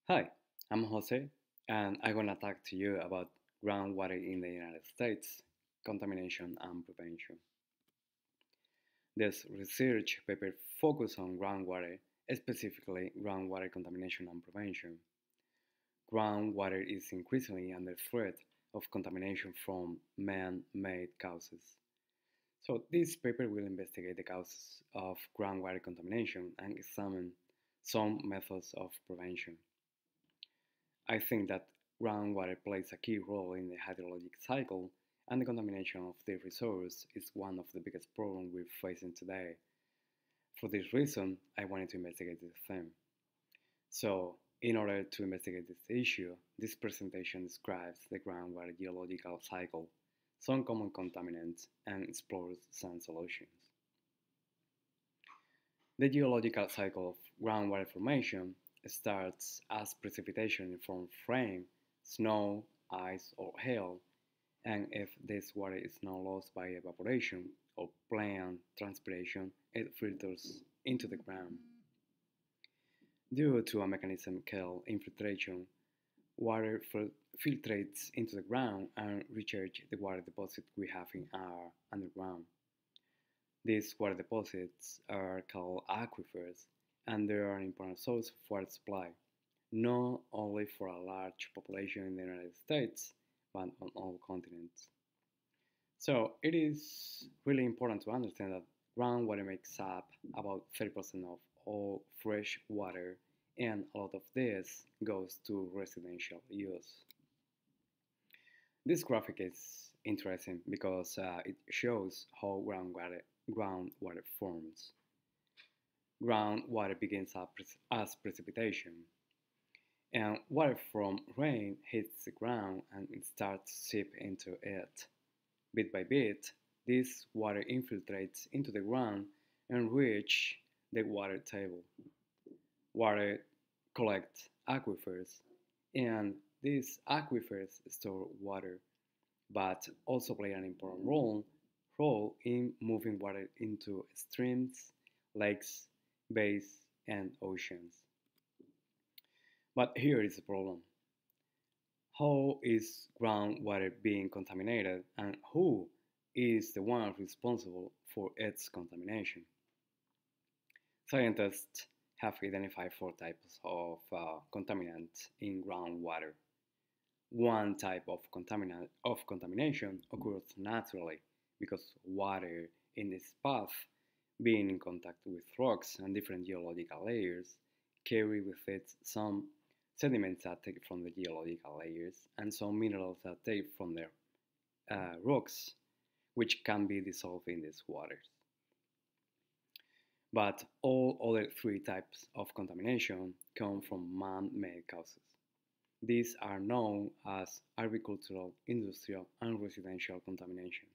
Hi, I'm Jose, and I'm gonna talk to you about groundwater in the United States, contamination and prevention. This research paper focuses on groundwater, specifically groundwater contamination and prevention. Groundwater is increasingly under threat of contamination from man-made causes. So this paper will investigate the causes of groundwater contamination and examine some methods of prevention. I think that groundwater plays a key role in the hydrologic cycle, and the contamination of the resource is one of the biggest problems we're facing today. For this reason, I wanted to investigate this theme. So, in order to investigate this issue, this presentation describes the groundwater geological cycle, some common contaminants, and explores some solutions. The geological cycle of groundwater formation starts as precipitation from rain, snow, ice, or hail, and if this water is not lost by evaporation or plant transpiration, it filters into the ground. Due to a mechanism called infiltration, water filtrates into the ground and recharges the water deposit we have in our underground. These water deposits are called aquifers, and they are an important source of water supply, not only for a large population in the United States, but on all continents. So it is really important to understand that groundwater makes up about 30% of all fresh water, and a lot of this goes to residential use. This graphic is interesting because it shows how groundwater forms. Groundwater begins as precipitation, and water from rain hits the ground and it starts to seep into it. Bit by bit, this water infiltrates into the ground and reaches the water table. Water collects aquifers, and these aquifers store water, but also play an important role in moving water into streams, lakes, bays, and oceans. But here is the problem. How is groundwater being contaminated, and who is the one responsible for its contamination? Scientists have identified four types of contaminants in groundwater. One type of contamination occurs naturally because water in its path, being in contact with rocks and different geological layers, carry with it some sediments that take from the geological layers and some minerals that take from the rocks, which can be dissolved in these waters. But all other three types of contamination come from man-made causes. These are known as agricultural, industrial, and residential contamination.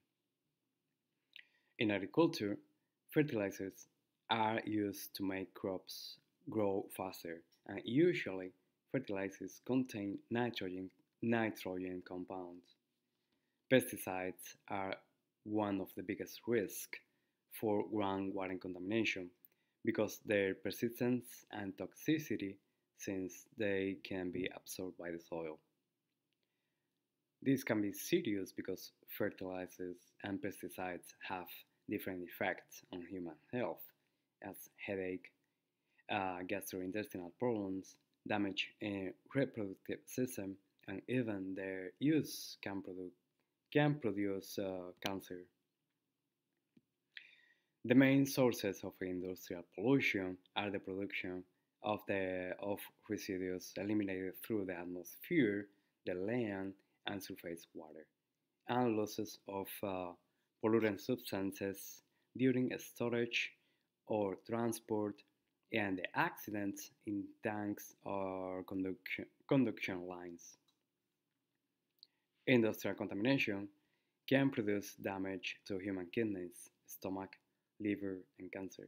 In agriculture, fertilizers are used to make crops grow faster, and usually fertilizers contain nitrogen compounds. Pesticides are one of the biggest risks for groundwater contamination because their persistence and toxicity since they can be absorbed by the soil. This can be serious because fertilizers and pesticides have different effects on human health, as headache, gastrointestinal problems, damage in reproductive system, and even their use can produce cancer. The main sources of industrial pollution are the production of residues eliminated through the atmosphere, the land, and surface water, and losses of pollutant substances during storage or transport, and the accidents in tanks or conduction lines. Industrial contamination can produce damage to human kidneys, stomach, liver, and cancer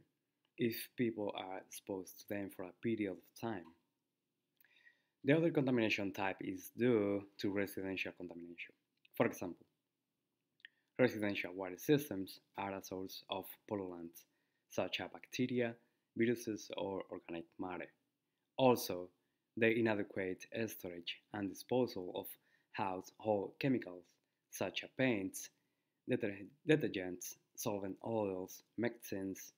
if people are exposed to them for a period of time. The other contamination type is due to residential contamination. For example, residential water systems are a source of pollutants such as bacteria, viruses, or organic matter. Also, the inadequate storage and disposal of household chemicals such as paints, detergents, solvent oils, medicines,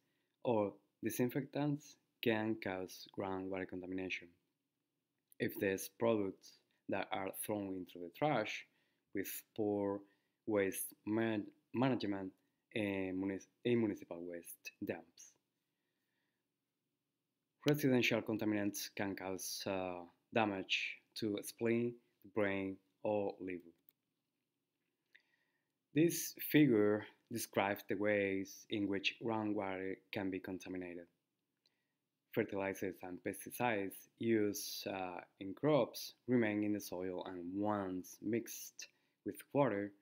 or disinfectants can cause groundwater contamination. If these products that are thrown into the trash with poor waste management in municipal waste dumps. Residential contaminants can cause damage to spleen, brain, or liver. This figure describes the ways in which groundwater can be contaminated. Fertilizers and pesticides used in crops remain in the soil and once mixed with water,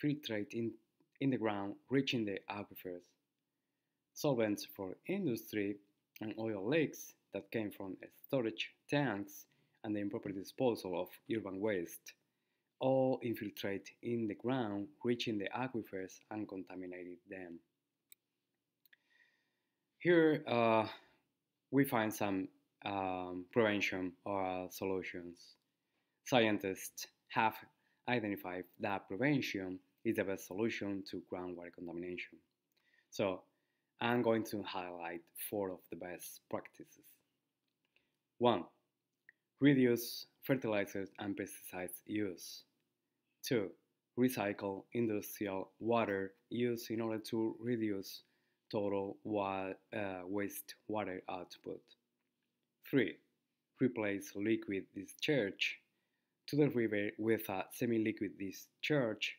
filtrate in the ground, reaching the aquifers. Solvents for industry and oil leaks that came from storage tanks and the improper disposal of urban waste all infiltrate in the ground, reaching the aquifers and contaminating them. Here we find some prevention or solutions. Scientists have identified that prevention is the best solution to groundwater contamination. So I'm going to highlight four of the best practices. 1. Reduce fertilizers and pesticides use. 2. Recycle industrial water use in order to reduce total wastewater output. 3. Replace liquid discharge to the river with a semi-liquid discharge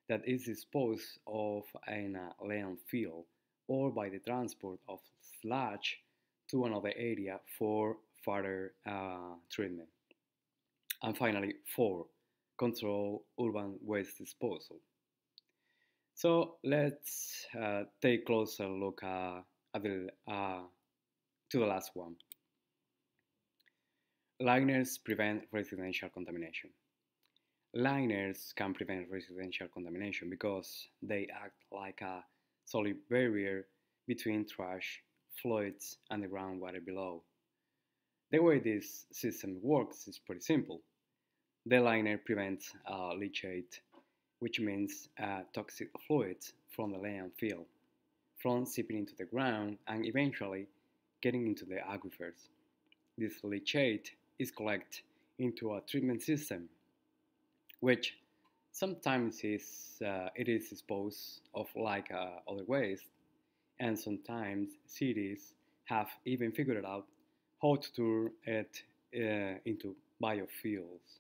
that is disposed of in a landfill or by the transport of sludge to another area for further treatment. And finally, 4. Control urban waste disposal. So let's take a closer look to the last one. Liners prevent residential contamination. Liners can prevent residential contamination because they act like a solid barrier between trash, fluids, and the groundwater below. The way this system works is pretty simple. The liner prevents leachate, which means toxic fluids from the landfill, from seeping into the ground and eventually getting into the aquifers. This leachate is collected into a treatment system, which sometimes it is disposed of like other waste, and sometimes cities have even figured out how to turn it into biofuels.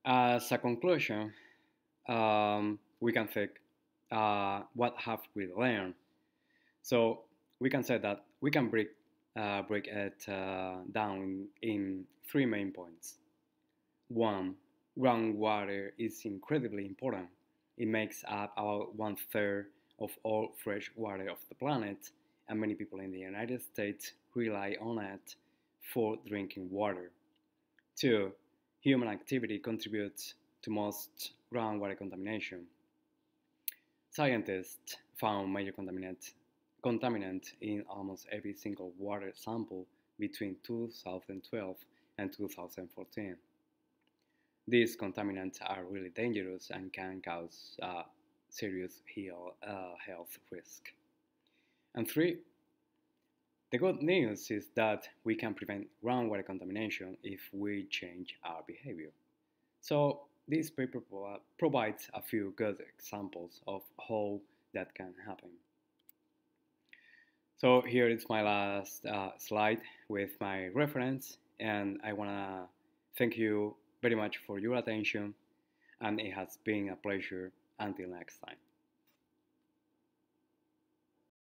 As a conclusion, we can think what have we learned. So we can say that we can break it down in three main points. 1. Groundwater is incredibly important. It makes up about 1/3 of all fresh water of the planet, and many people in the United States rely on it for drinking water. 2. Human activity contributes to most groundwater contamination. Scientists found major contaminant in almost every single water sample between 2012 and 2014. These contaminants are really dangerous and can cause serious health risk. And 3. The good news is that we can prevent groundwater contamination if we change our behavior. So this paper provides a few good examples of how that can happen. So here is my last slide with my reference, and I want to thank you very much for your attention, and it has been a pleasure. Until next time.